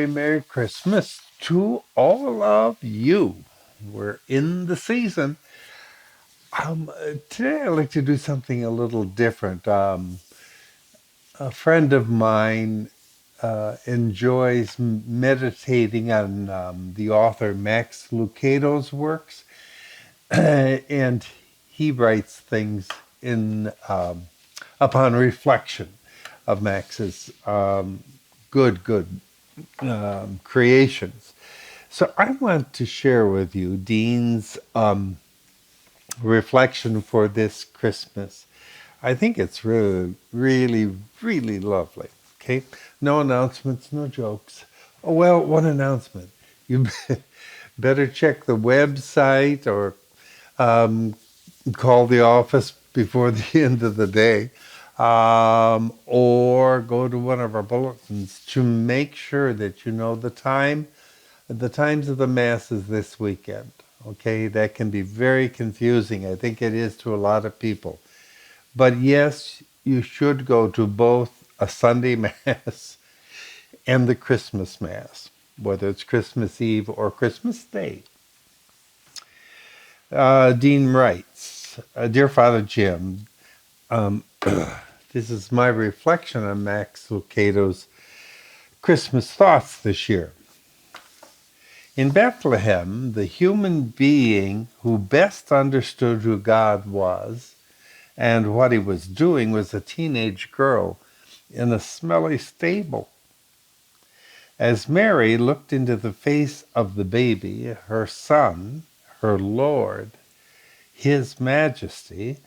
Merry Christmas to all of you. We're in the season. Today I'd like to do something a little different. A friend of mine enjoys meditating on the author Max Lucado's works, and he writes things in upon reflection of Max's good creations. So I want to share with you Dean's reflection for this Christmas. I think it's really lovely. Okay, no announcements, no jokes. Oh well, one announcement. You better check the website or um, call the office before the end of the day, or go to one of our bulletins to make sure that you know the times of the masses this weekend. Okay, that can be very confusing. I think it is to a lot of people. But yes, you should go to both a Sunday Mass and the Christmas Mass, whether it's Christmas Eve or Christmas Day. Dean writes, Dear Father Jim, um, this is my reflection on Max Lucado's Christmas thoughts this year. In Bethlehem, the human being who best understood who God was and what he was doing was a teenage girl in a smelly stable. As Mary looked into the face of the baby, her son, her Lord, his majesty,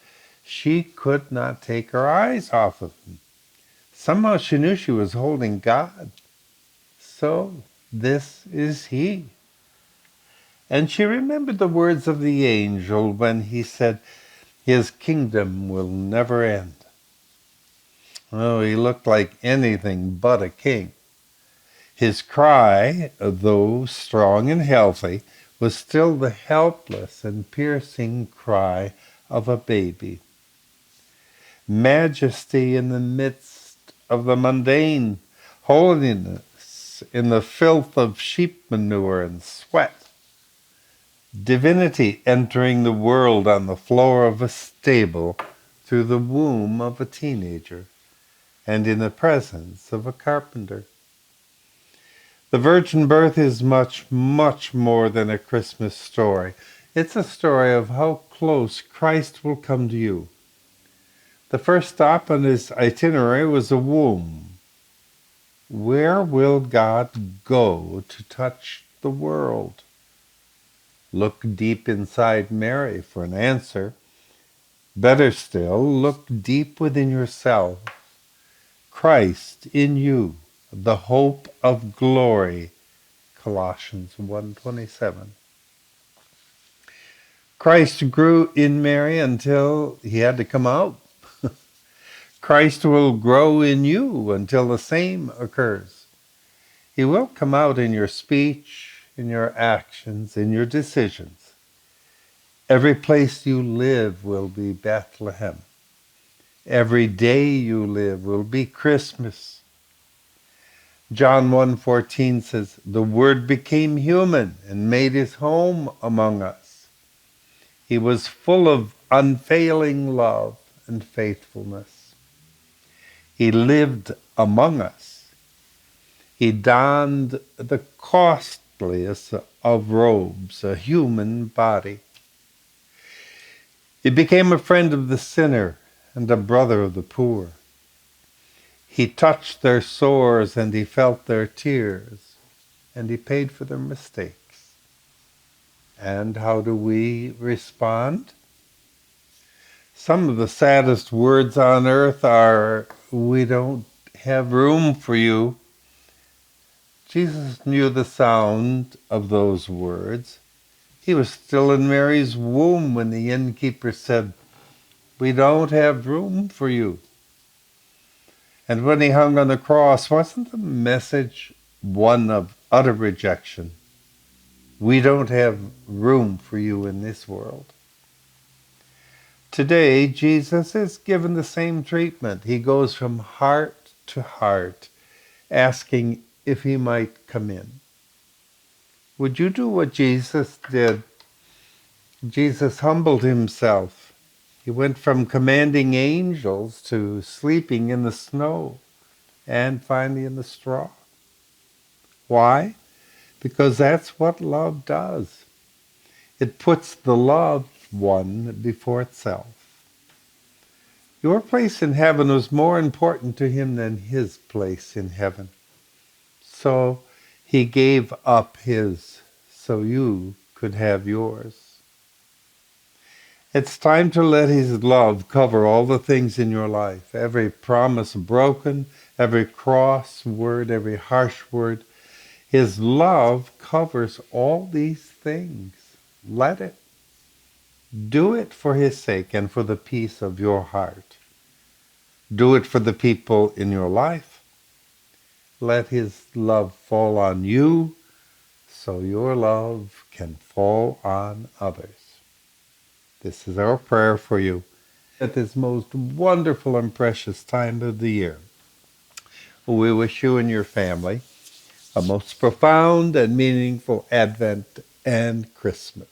she could not take her eyes off of him. Somehow she knew she was holding God. So this is he. And she remembered the words of the angel when he said, his kingdom will never end. Oh, he looked like anything but a king. His cry, though strong and healthy, was still the helpless and piercing cry of a baby. Majesty in the midst of the mundane, holiness in the filth of sheep manure and sweat, divinity entering the world on the floor of a stable through the womb of a teenager and in the presence of a carpenter. The virgin birth is much more than a Christmas story. It's a story of how close Christ will come to you. The first stop on his itinerary was a womb. Where will God go to touch the world? Look deep inside Mary for an answer. Better still, look deep within yourself. Christ in you, the hope of glory. Colossians 1:27. Christ grew in Mary until he had to come out. Christ will grow in you until the same occurs. He will come out in your speech, in your actions, in your decisions. Every place you live will be Bethlehem. Every day you live will be Christmas. John 1:14 says, the Word became human and made his home among us. He was full of unfailing love and faithfulness. He lived among us. He donned the costliest of robes, a human body. He became a friend of the sinner and a brother of the poor. He touched their sores and he felt their tears, and he paid for their mistakes. And how do we respond? Some of the saddest words on earth are, we don't have room for you. Jesus knew the sound of those words. He was still in Mary's womb when the innkeeper said, we don't have room for you. And when he hung on the cross, wasn't the message one of utter rejection? We don't have room for you in this world. Today, Jesus is given the same treatment. He goes from heart to heart, asking if he might come in? Would you do what Jesus did? Jesus humbled himself. He went from commanding angels to sleeping in the snow and finally in the straw. Why? Because that's what love does. It puts the loved one before itself. Your place in heaven was more important to him than his place in heaven. So he gave up his so you could have yours. It's time to let his love cover all the things in your life. Every promise broken, every cross word, every harsh word. His love covers all these things. Let it. Do it for his sake and for the peace of your heart. Do it for the people in your life. Let his love fall on you so your love can fall on others. This is our prayer for you at this most wonderful and precious time of the year. We wish you and your family a most profound and meaningful Advent and Christmas.